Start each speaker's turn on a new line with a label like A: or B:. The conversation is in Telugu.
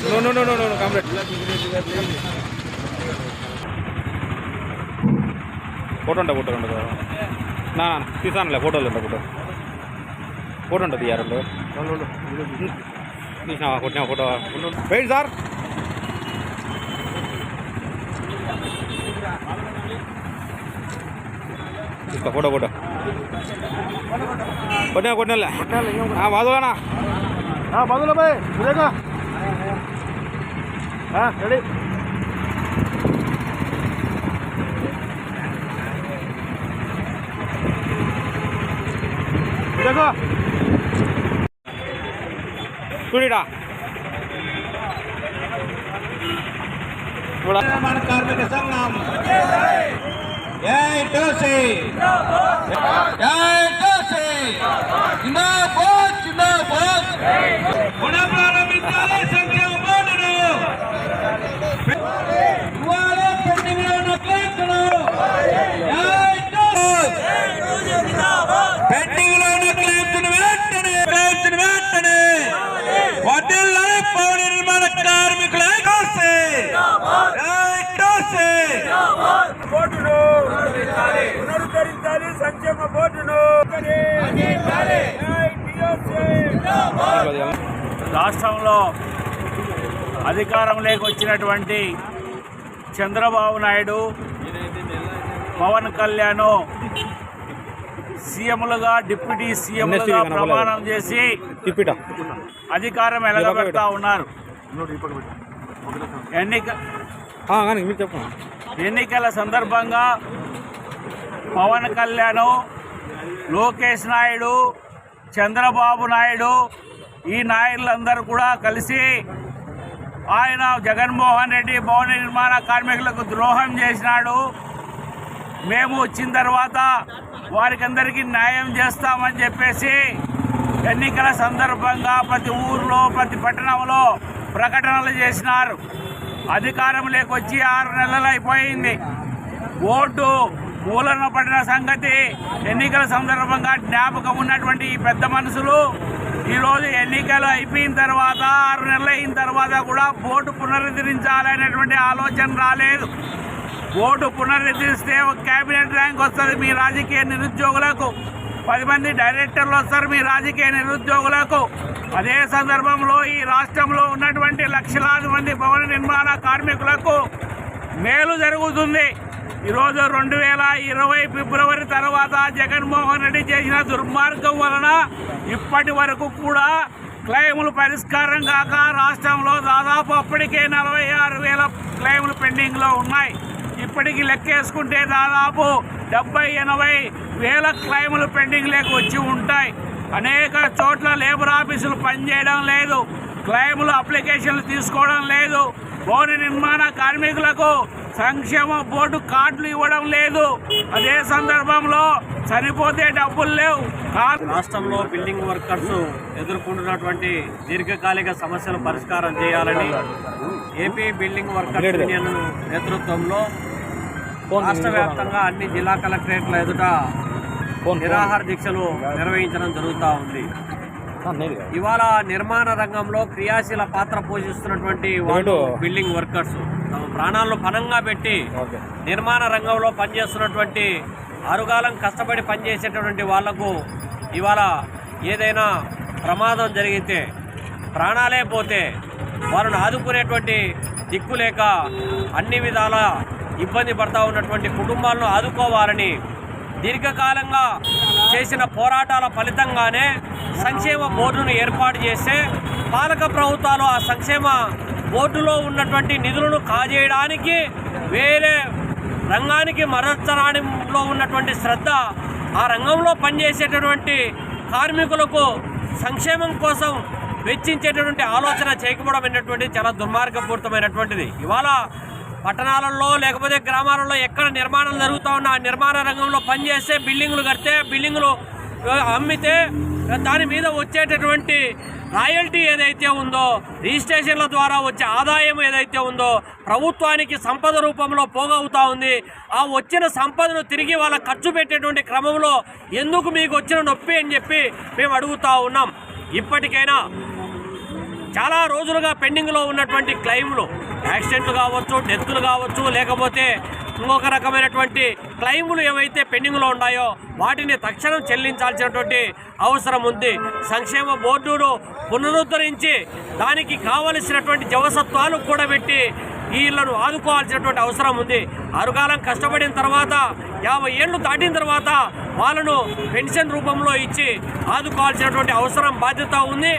A: No, complete. Photo nah, kisan le photo unta yaar lo. This na photo. Wait sir. इसका फोटो कोटने ले हाँ बाजूला ना हाँ बाजूला भाई बुझेगा हाँ रेडी देखो सुनीडा थोड़ा हमारे कार्मिक संग्राम जय टोसी जिंदाबाद जिंदाबाद पुनः प्रारंभिंచాలి సంక్షేమ బోర్డును ఇవాళ పెండింగ్లో ఉన్న క్లెయిమ్స్ను జై టోసి జిందాబాద్ పెండింగ్లో ఉన్న క్లెయిమ్స్ను వెంటనే వదిలాలి పౌర నిర్మాణ కార్మికుల ఐక్యత జై టోసి బోర్డును పునరుద్ధరించాలి సంక్షేమ బోర్డును రాష్ట్రంలో అధికారంలోకి వచ్చినటువంటి చంద్రబాబు నాయుడు పవన్ కళ్యాణ్ సీఎంలుగా డిప్యూటీ సీఎంలుగా ప్రమాణం చేసి అధికారం ఎలగబెడతా ఉన్నారు. ఎన్నికల సందర్భంగా పవన్ కళ్యాణ్, లోకేష్ నాయుడు, చంద్రబాబు నాయుడు ఈ నాయకులందరూ కూడా కలిసి ఆయన జగన్మోహన్ రెడ్డి భవన నిర్మాణ కార్మికులకు ద్రోహం చేసినాడు, మేము వచ్చిన తర్వాత వారికి అందరికీ న్యాయం చేస్తామని చెప్పేసి ఎన్నికల సందర్భంగా ప్రతి ఊర్లో ప్రతి పట్టణంలో ప్రకటనలు చేసినారు. అధికారంలోకి వచ్చి 6 నెలలు అయిపోయింది. ఓటు మూలన పడిన సంగతి ఎన్నికల సందర్భంగా జ్ఞాపకం ఉన్నటువంటి ఈ పెద్ద మనుషులు ఈరోజు ఎన్నికలు అయిపోయిన తర్వాత 6 నెలలు అయిన తర్వాత కూడా ఓటు పునరుద్ధరించాలనేటువంటి ఆలోచన రాలేదు. ఓటు పునరుద్ధరిస్తే ఒక క్యాబినెట్ ర్యాంక్ వస్తుంది మీ రాజకీయ నిరుద్యోగులకు, 10 మంది డైరెక్టర్లు వస్తారు మీ రాజకీయ నిరుద్యోగులకు. అదే సందర్భంలో ఈ రాష్ట్రంలో ఉన్నటువంటి లక్షలాది మంది భవన నిర్మాణ కార్మికులకు మేలు జరుగుతుంది. ఈరోజు 2020 ఫిబ్రవరి తర్వాత జగన్మోహన్ రెడ్డి చేసిన దుర్మార్గం వలన ఇప్పటి వరకు కూడా క్లెయిములు పరిష్కారం కాక రాష్ట్రంలో దాదాపు అప్పటికే 46,000 క్లెయిములు పెండింగ్లో ఉన్నాయి. ఇప్పటికి లెక్కేసుకుంటే దాదాపు 70-80 వేల క్లెయిములు పెండింగ్లోకి వచ్చి ఉంటాయి. అనేక చోట్ల లేబర్ ఆఫీసులు పనిచేయడం లేదు, క్లెయిములు అప్లికేషన్లు తీసుకోవడం లేదు, భవన నిర్మాణ కార్మికులకు సంక్షేమ బోర్డు కార్డులు ఇవ్వడం లేదు. అదే సందర్భంలో చనిపోతే డబ్బులు లేవు.
B: రాష్ట్రంలో బిల్డింగ్ వర్కర్స్ ఎదుర్కొంటున్నటువంటి దీర్ఘకాలిక సమస్యలు పరిష్కారం చేయాలని ఏపీ బిల్డింగ్ వర్కర్స్ యూనియన్ నేతృత్వంలో రాష్ట్ర వ్యాప్తంగా అన్ని జిల్లా కలెక్టరేట్ల ఎదుట నిరాహార దీక్షలు నిర్వహించడం జరుగుతూ ఉంది. ఇవాళ నిర్మాణ రంగంలో క్రియాశీల పాత్ర పోషిస్తున్నటువంటి వాళ్ళు బిల్డింగ్ వర్కర్స్ తమ ప్రాణాలను పణంగా పెట్టి నిర్మాణ రంగంలో పనిచేస్తున్నటువంటి అరుగాలం కష్టపడి పనిచేసేటటువంటి వాళ్లకు ఇవాళ ఏదైనా ప్రమాదం జరిగితే ప్రాణాలే పోతే వారిని ఆదుకునేటువంటి దిక్కు లేక అన్ని విధాల ఇబ్బంది పడతా ఉన్నటువంటి కుటుంబాలను ఆదుకోవాలని దీర్ఘకాలంగా చేసిన పోరాటాల ఫలితంగానే సంక్షేమ బోర్డును ఏర్పాటు చేస్తే పాలక ప్రభుత్వాలు ఆ సంక్షేమ బోర్డులో ఉన్నటువంటి నిధులను కాజేయడానికి వేరే రంగానికి మరల్చడంలో ఉన్నటువంటి శ్రద్ధ ఆ రంగంలో పనిచేసేటటువంటి కార్మికులకు సంక్షేమం కోసం వెచ్చించేటటువంటి ఆలోచన చేయకపోవడం అనేటువంటిది చాలా దుర్మార్గపూరితమైనటువంటిది. ఇవాళ పట్టణాలలో లేకపోతే గ్రామాలలో ఎక్కడ నిర్మాణాలు జరుగుతూ ఉన్నా ఆ నిర్మాణ రంగంలో పనిచేస్తే బిల్డింగులు కడితే బిల్డింగులు అమ్మితే దాని మీద వచ్చేటటువంటి రాయల్టీ ఏదైతే ఉందో, రిజిస్ట్రేషన్ల ద్వారా వచ్చే ఆదాయం ఏదైతే ఉందో ప్రభుత్వానికి సంపద రూపంలో పోగవుతూ ఉంది. ఆ వచ్చిన సంపదను తిరిగి వాళ్ళ ఖర్చు పెట్టేటువంటి క్రమంలో ఎందుకు మీకు వచ్చిన నొప్పి అని చెప్పి మేము అడుగుతూ ఉన్నాం. ఇప్పటికైనా చాలా రోజులుగా పెండింగ్లో ఉన్నటువంటి క్లెయిమ్లు, యాక్సిడెంట్లు కావచ్చు, డెత్తులు కావచ్చు, లేకపోతే ఇంకొక రకమైనటువంటి క్లెయిమ్లు ఏవైతే పెండింగ్లో ఉన్నాయో వాటిని తక్షణం చెల్లించాల్సినటువంటి అవసరం ఉంది. సంక్షేమ బోర్డును పునరుద్ధరించి దానికి కావలసినటువంటి జవసత్వాలు కూడబెట్టి వీళ్ళను ఆదుకోవాల్సినటువంటి అవసరం ఉంది. అరుగాలం కష్టపడిన తర్వాత 50 ఏళ్ళు దాటిన తర్వాత వాళ్ళను పెన్షన్ రూపంలో ఇచ్చి ఆదుకోవాల్సినటువంటి అవసరం, బాధ్యత ఉంది.